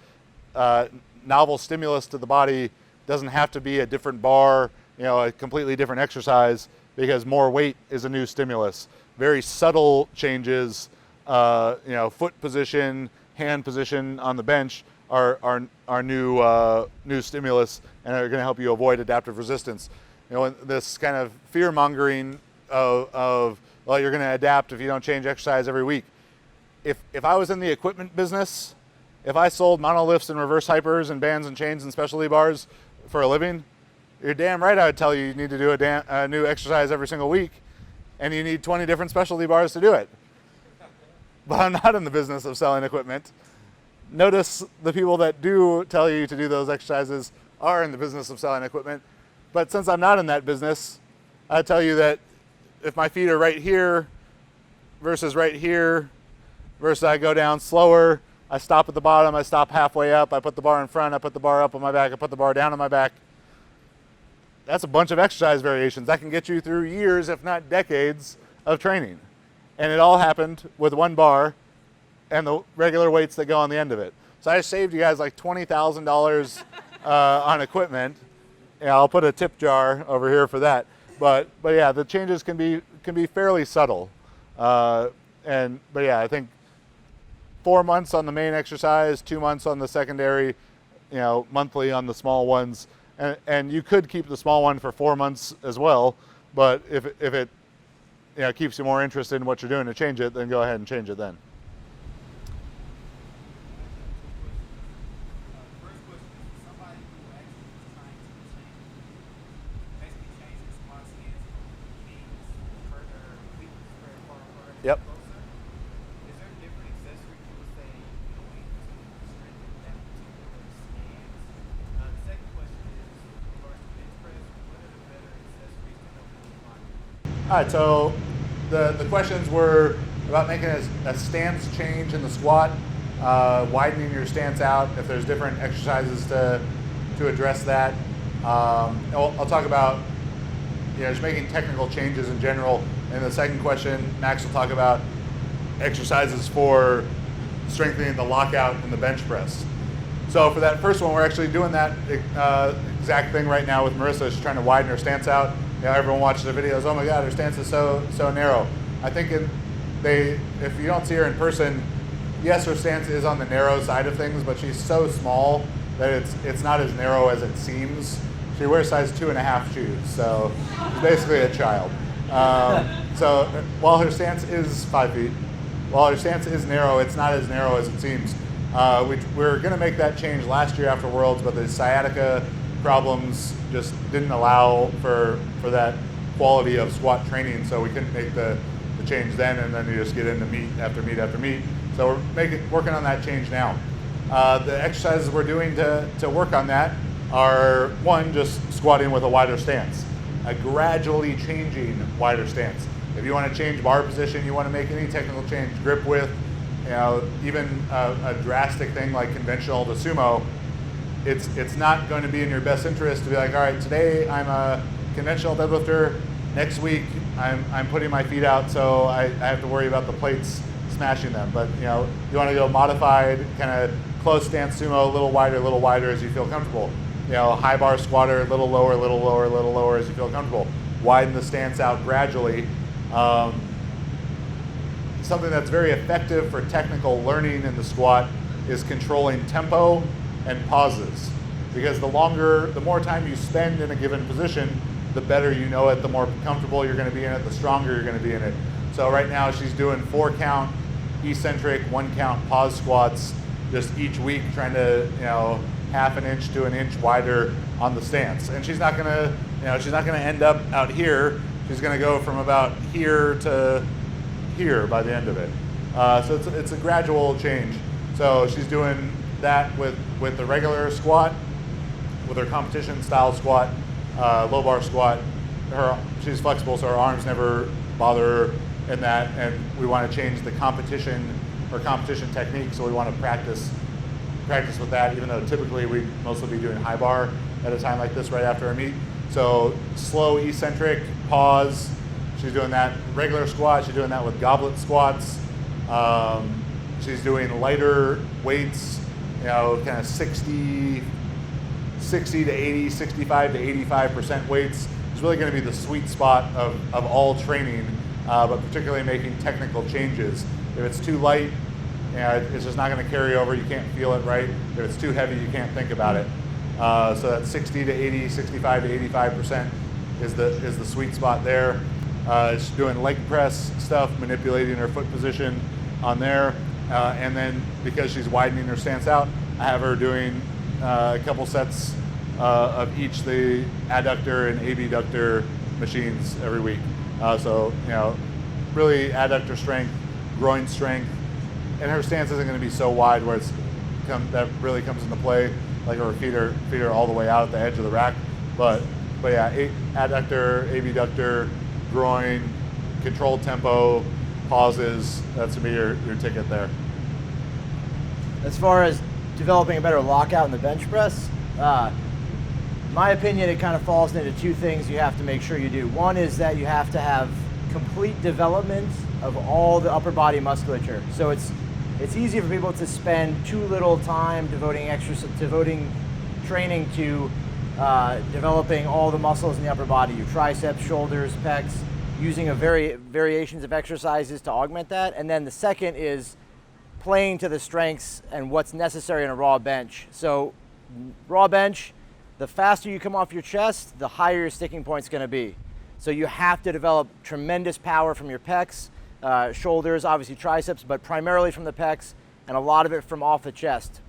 Novel stimulus to the body doesn't have to be a different bar, a completely different exercise, because more weight is a new stimulus. Very subtle changes, foot position, hand position on the bench are new stimulus, and are going to help you avoid adaptive resistance. This kind of fear mongering of well, you're going to adapt if you don't change exercise every week. If I was in the equipment business, if I sold monolifts and reverse hypers and bands and chains and specialty bars for a living, you're damn right I would tell you need to do a new exercise every single week, and you need 20 different specialty bars to do it. But I'm not in the business of selling equipment. Notice the people that do tell you to do those exercises are in the business of selling equipment. But since I'm not in that business, I tell you that if my feet are right here versus right here, versus I go down slower, I stop at the bottom, I stop halfway up, I put the bar in front, I put the bar up on my back, I put the bar down on my back. That's a bunch of exercise variations. That can get you through years, if not decades, of training. And it all happened with one bar and the regular weights that go on the end of it. So I saved you guys like $20,000 on equipment. I'll put a tip jar over here for that. But yeah, the changes can be fairly subtle. But yeah, I think 4 months on the main exercise, 2 months on the secondary, monthly on the small ones. And you could keep the small one for 4 months as well. But if it keeps you more interested in what you're doing to change it, then go ahead and change it then. Yep. Is there different accessories you would say going to strengthen that particular stance? The second question is, in regards to bench press, what are the better accessories to help you with body? All right, so the questions were about making a stance change in the squat, widening your stance out, if there's different exercises to address that. I'll talk about just making technical changes in general. And the second question, Max will talk about exercises for strengthening the lockout and the bench press. So for that first one, we're actually doing that exact thing right now with Marissa. She's trying to widen her stance out. Everyone watches the videos. Oh my God, her stance is so narrow. I think if you don't see her in person, yes, her stance is on the narrow side of things, but she's so small that it's not as narrow as it seems. She wears size 2.5 shoes, so she's basically a child. So while her stance is 5 feet, while her stance is narrow, it's not as narrow as it seems. We're going to make that change last year after Worlds, but the sciatica problems just didn't allow for that quality of squat training, so we couldn't make the change then, and then you just get into meet after meet after meet. So we're working on that change now. The exercises we're doing to work on that are, one, just squatting with a wider stance, a gradually changing wider stance. If you want to change bar position, you want to make any technical change, grip width, even a drastic thing like conventional to sumo, it's not going to be in your best interest to be like, all right, today I'm a conventional deadlifter, Next week, I'm putting my feet out, so I have to worry about the plates smashing them. But you know, you want to go modified, kind of close stance sumo, a little wider as you feel comfortable. You know, high bar squatter, a little lower as you feel comfortable. Widen the stance out gradually. Something that's very effective for technical learning in the squat is controlling tempo and pauses. Because the more time you spend in a given position, the better you know it, the more comfortable you're going to be in it, the stronger you're going to be in it. So right now she's doing 4 count eccentric, 1 count pause squats just each week, trying to, you know, half an inch to an inch wider on the stance. And she's not going to, you know, she's not going to end up out here. She's going to go from about here to here by the end of it. So it's a gradual change. So she's doing that with the regular squat, with her competition style squat, low bar squat. She's flexible, so her arms never bother her in that. And we want to change the competition technique. So we want to practice with that, even though typically we mostly be doing high bar at a time like this right after a meet. So slow eccentric, pause. She's doing that regular squat. She's doing that with goblet squats. She's doing lighter weights, you know, kind of 60 to 80, 65 to 85% weights. It's really going to be the sweet spot of all training, but particularly making technical changes. If it's too light, you know, it's just not going to carry over. You can't feel it right. If it's too heavy, you can't think about it. So that 60 to 80, 65 to 85% is the sweet spot there. She's doing leg press stuff, manipulating her foot position on there. And then because she's widening her stance out, I have her doing a couple sets of each the adductor and abductor machines every week. So, you know, really adductor strength, groin strength, and her stance isn't going to be so wide where that really comes into play, like her feet are all the way out at the edge of the rack. But yeah, adductor, abductor, groin, controlled tempo, pauses. That's gonna be your ticket there. As far as developing a better lockout in the bench press, my opinion, it kind of falls into 2 things you have to make sure you do. One is that you have to have complete development of all the upper body musculature. So it's easy for people to spend too little time devoting training to developing all the muscles in the upper body, your triceps, shoulders, pecs, using variations of exercises to augment that. And then the second is playing to the strengths and what's necessary in a raw bench. So raw bench, the faster you come off your chest, the higher your sticking point's going to be. So you have to develop tremendous power from your pecs, shoulders, obviously triceps, but primarily from the pecs, and a lot of it from off the chest.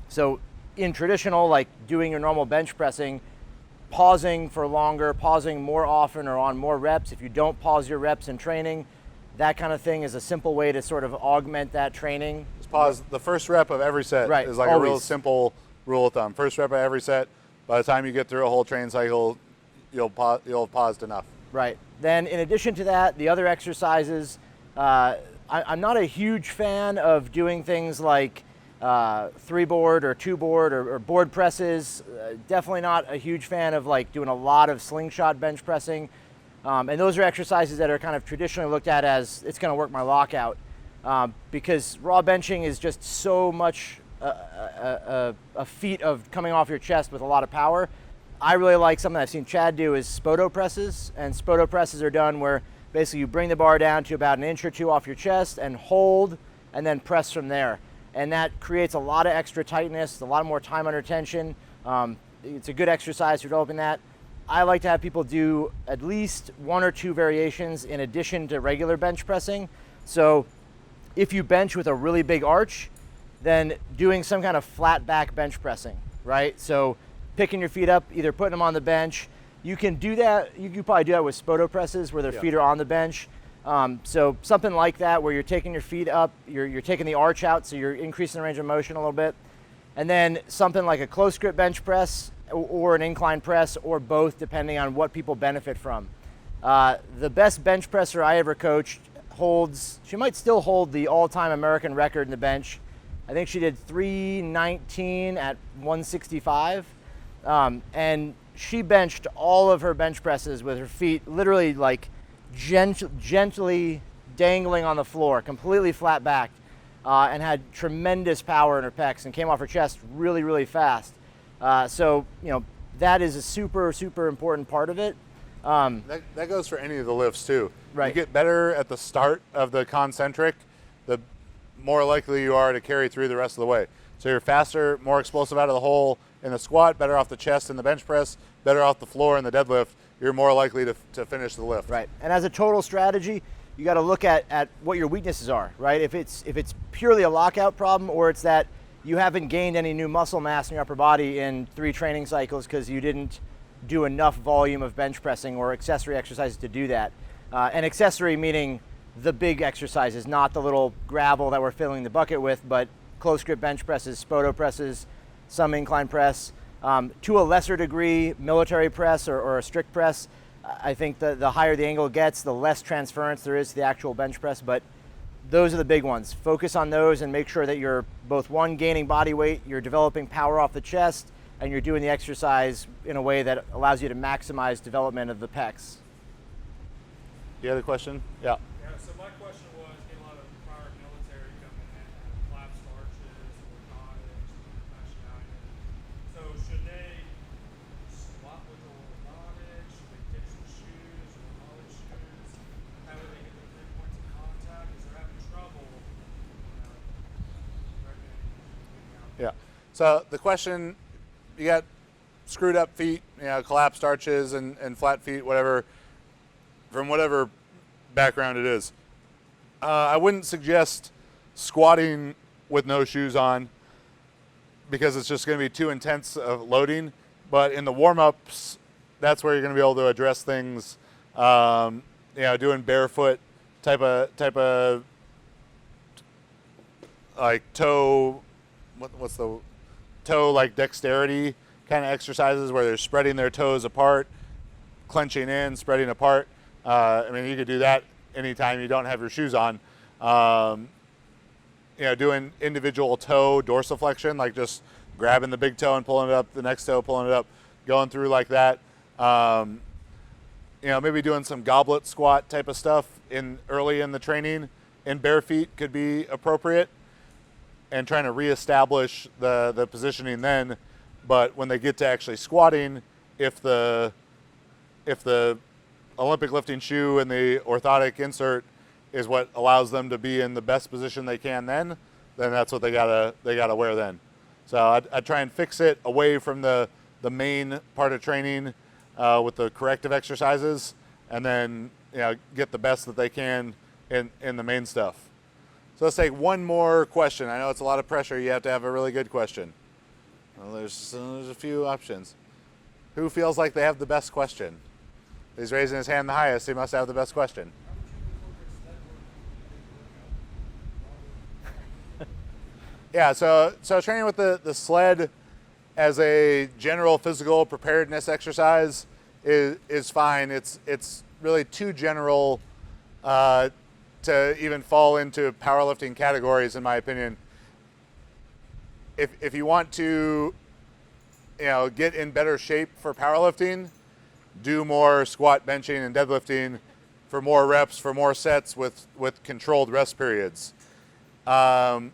So in traditional, like doing your normal bench pressing, pausing for longer, pausing more often or on more reps. If you don't pause your reps in training, that kind of thing is a simple way to sort of augment that training. Just pause the first rep of every set. Right, is like always. a real simple rule of thumb. First rep of every set. By the time you get through a whole training cycle, you'll have paused enough. Right. Then in addition to that, the other exercises, I'm not a huge fan of doing things like 3-board or 2-board or board presses. Definitely not a huge fan of like doing a lot of slingshot bench pressing. And those are exercises that are kind of traditionally looked at as it's going to work my lockout, because raw benching is just so much a feat of coming off your chest with a lot of power. I really like something I've seen Chad do is Spoto presses, and Spoto presses are done where basically you bring the bar down to about an inch or 2 off your chest and hold and then press from there. And that creates a lot of extra tightness, a lot more time under tension. It's a good exercise for developing that. I like to have people do at least 1 or 2 variations in addition to regular bench pressing. So if you bench with a really big arch, then doing some kind of flat back bench pressing, right? So picking your feet up, either putting them on the bench. You can do that, you can probably do that with Spoto presses where their feet are on the bench. So something like that where you're taking your feet up, you're taking the arch out, so you're increasing the range of motion a little bit. And then something like a close grip bench press or an incline press, or both, depending on what people benefit from. The best bench presser I ever coached she might still hold the all-time American record in the bench. I think she did 319 at 165. And she benched all of her bench presses with her feet literally like gently dangling on the floor, completely flat backed, and had tremendous power in her pecs and came off her chest really, really fast. So, you know, that is a super, super important part of it. That goes for any of the lifts too. Right. You get better at the start of the concentric, the more likely you are to carry through the rest of the way. So you're faster, more explosive out of the hole in the squat, better off the chest in the bench press, better off the floor in the deadlift. You're more likely to finish the lift. Right. And as a total strategy, you got to look at what your weaknesses are, right? If it's purely a lockout problem, or it's that you haven't gained any new muscle mass in your upper body in 3 training cycles because you didn't do enough volume of bench pressing or accessory exercises to do that. And accessory meaning the big exercises, not the little gravel that we're filling the bucket with, but close grip bench presses, spoto presses, some incline press, to a lesser degree military press or a strict press. I think the higher the angle gets, the less transference there is to the actual bench press, but those are the big ones. Focus on those and make sure that you're both, one, gaining body weight, you're developing power off the chest, and you're doing the exercise in a way that allows you to maximize development of the pecs. You had a question? Yeah. Yeah, so my question was, get a lot of prior military coming in and collapsed arches, orthotics, fasciitis. So should they squat with the orthotics? Should they get some shoes, orthotic shoes? How do they get the 3 points of contact? Is they're having trouble, Yeah. So the question, you got screwed up feet, collapsed arches and flat feet, whatever, from whatever background it is. I wouldn't suggest squatting with no shoes on because it's just going to be too intense of loading. But in the warm-ups, that's where you're going to be able to address things, doing barefoot type of like toe, what's the toe, like dexterity kind of exercises where they're spreading their toes apart, clenching in, spreading apart. You could do that anytime you don't have your shoes on. Doing individual toe dorsiflexion, like just grabbing the big toe and pulling it up, the next toe, pulling it up, going through like that. Maybe doing some goblet squat type of stuff early in the training in bare feet could be appropriate, and trying to reestablish the positioning then. But when they get to actually squatting, if the Olympic lifting shoe and the orthotic insert is what allows them to be in the best position they can then that's what they gotta wear then. So I'd try and fix it away from the main part of training with the corrective exercises, and then get the best that they can in the main stuff. So let's take one more question. I know it's a lot of pressure. You have to have a really good question. Well, there's a few options. Who feels like they have the best question? He's raising his hand the highest. He must have the best question. Yeah, so training with the sled as a general physical preparedness exercise is fine. It's really too general to even fall into powerlifting categories, in my opinion. If you want to, get in better shape for powerlifting, do more squat, benching, and deadlifting for more reps, for more sets with controlled rest periods. Once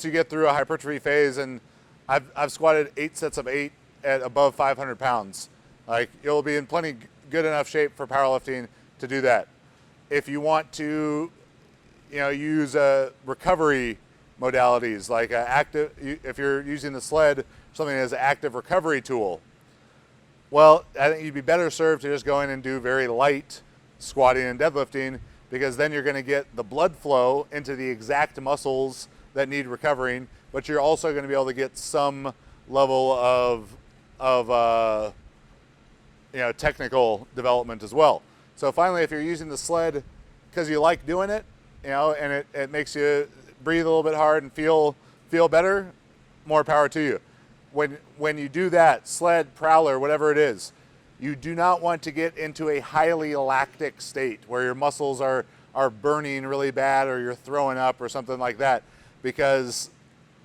you get through a hypertrophy phase, and I've squatted 8 sets of 8 at above 500 pounds. Like, you'll be in plenty good enough shape for powerlifting to do that. If you want to, use recovery modalities like if you're using the sled, something as an active recovery tool. Well, I think you'd be better served to just go in and do very light squatting and deadlifting, because then you're going to get the blood flow into the exact muscles that need recovering, but you're also going to be able to get some level of technical development as well. So finally, if you're using the sled because you like doing it, and it makes you breathe a little bit hard and feel better, more power to you. When you do that, sled, prowler, whatever it is, you do not want to get into a highly lactic state where your muscles are burning really bad, or you're throwing up or something like that, because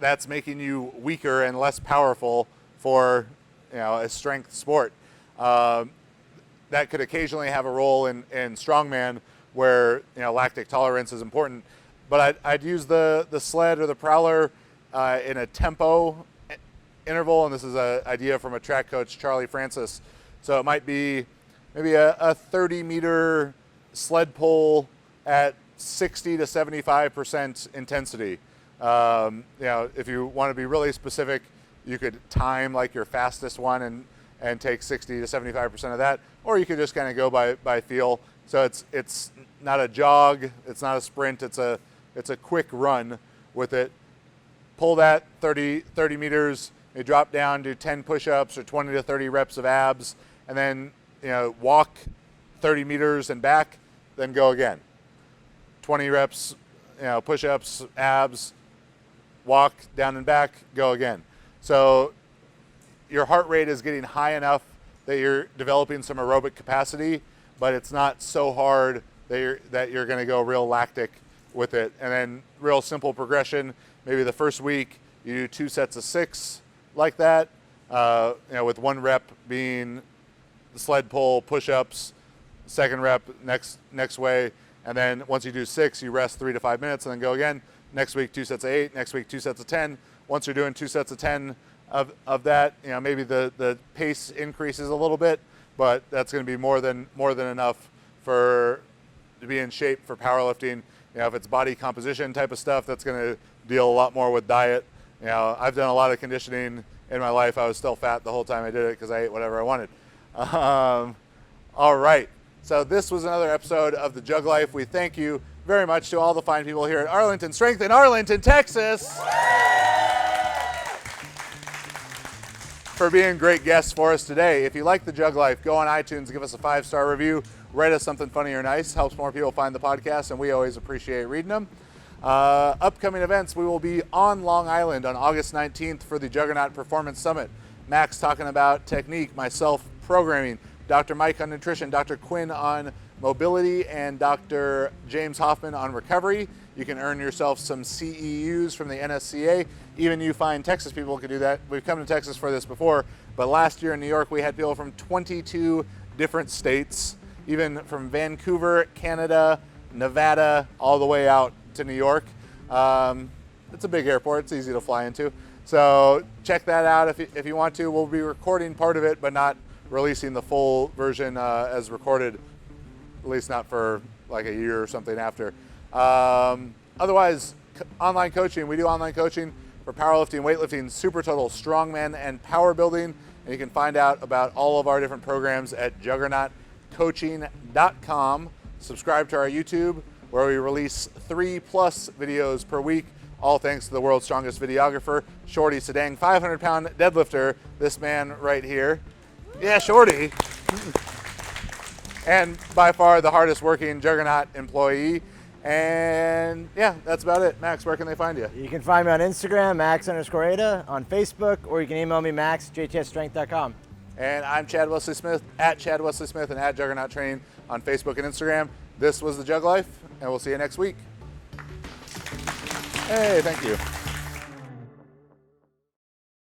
that's making you weaker and less powerful for a strength sport. That could occasionally have a role in strongman where lactic tolerance is important. But I'd use the sled or the prowler in a tempo interval, and this is an idea from a track coach, Charlie Francis. So it might be maybe a 30-meter sled pull at 60 to 75% intensity. If you want to be really specific, you could time like your fastest one and take 60 to 75% of that, or you could just kind of go by feel. So it's not a jog, it's not a sprint, it's a quick run with it. Pull that 30 meters, you drop down, do 10 push-ups or 20 to 30 reps of abs, and then walk 30 meters and back, then go again. 20 reps, push-ups, abs, walk down and back, go again. So your heart rate is getting high enough that you're developing some aerobic capacity, but it's not so hard that you're going to go real lactic with it. And then real simple progression. Maybe the first week you do 2 sets of 6 like that, with 1 rep being the sled pull, push-ups, second rep next way, and then once you do 6, you rest 3 to 5 minutes and then go again. Next week 2 sets of 8. Next week 2 sets of 10. Once you're doing 2 sets of 10 of that, maybe the pace increases a little bit, but that's going to be more than enough to be in shape for powerlifting. If it's body composition type of stuff, that's going to deal a lot more with diet. I've done a lot of conditioning in my life. I was still fat the whole time I did it because I ate whatever I wanted. All right. So this was another episode of the JuggLife. We thank you very much to all the fine people here at Arlington Strength in Arlington, Texas, for being great guests for us today. If you like the JuggLife, go on iTunes, give us a 5-star review, write us something funny or nice. Helps more people find the podcast, and we always appreciate reading them. Upcoming events, we will be on Long Island on August 19th for the Juggernaut Performance Summit. Max talking about technique, myself programming, Dr. Mike on nutrition, Dr. Quinn on mobility, and Dr. James Hoffman on recovery. You can earn yourself some CEUs from the NSCA. Even you fine Texas people can do that. We've come to Texas for this before, but last year in New York, we had people from 22 different states, even from Vancouver, Canada, Nevada, all the way out to New York. It's a big airport. It's easy to fly into. So check that out if you want to. We'll be recording part of it, but not releasing the full version as recorded, at least not for like a year or something after. Otherwise, online coaching. We do online coaching for powerlifting, weightlifting, super total, strongman, and power building. And you can find out about all of our different programs at juggernautcoaching.com. Subscribe to our YouTube, where we release 3+ videos per week, all thanks to the world's strongest videographer, Shorty Sedang, 500-pound deadlifter, this man right here. Yeah, Shorty. And by far the hardest working Juggernaut employee. And yeah, that's about it. Max, where can they find you? You can find me on Instagram, Max_Ada, on Facebook, or you can email me, max@jtsstrength.com. And I'm Chad Wesley Smith, at Chad Wesley Smith, and at Juggernaut Training on Facebook and Instagram. This was the JuggLife, and we'll see you next week. Hey, thank you.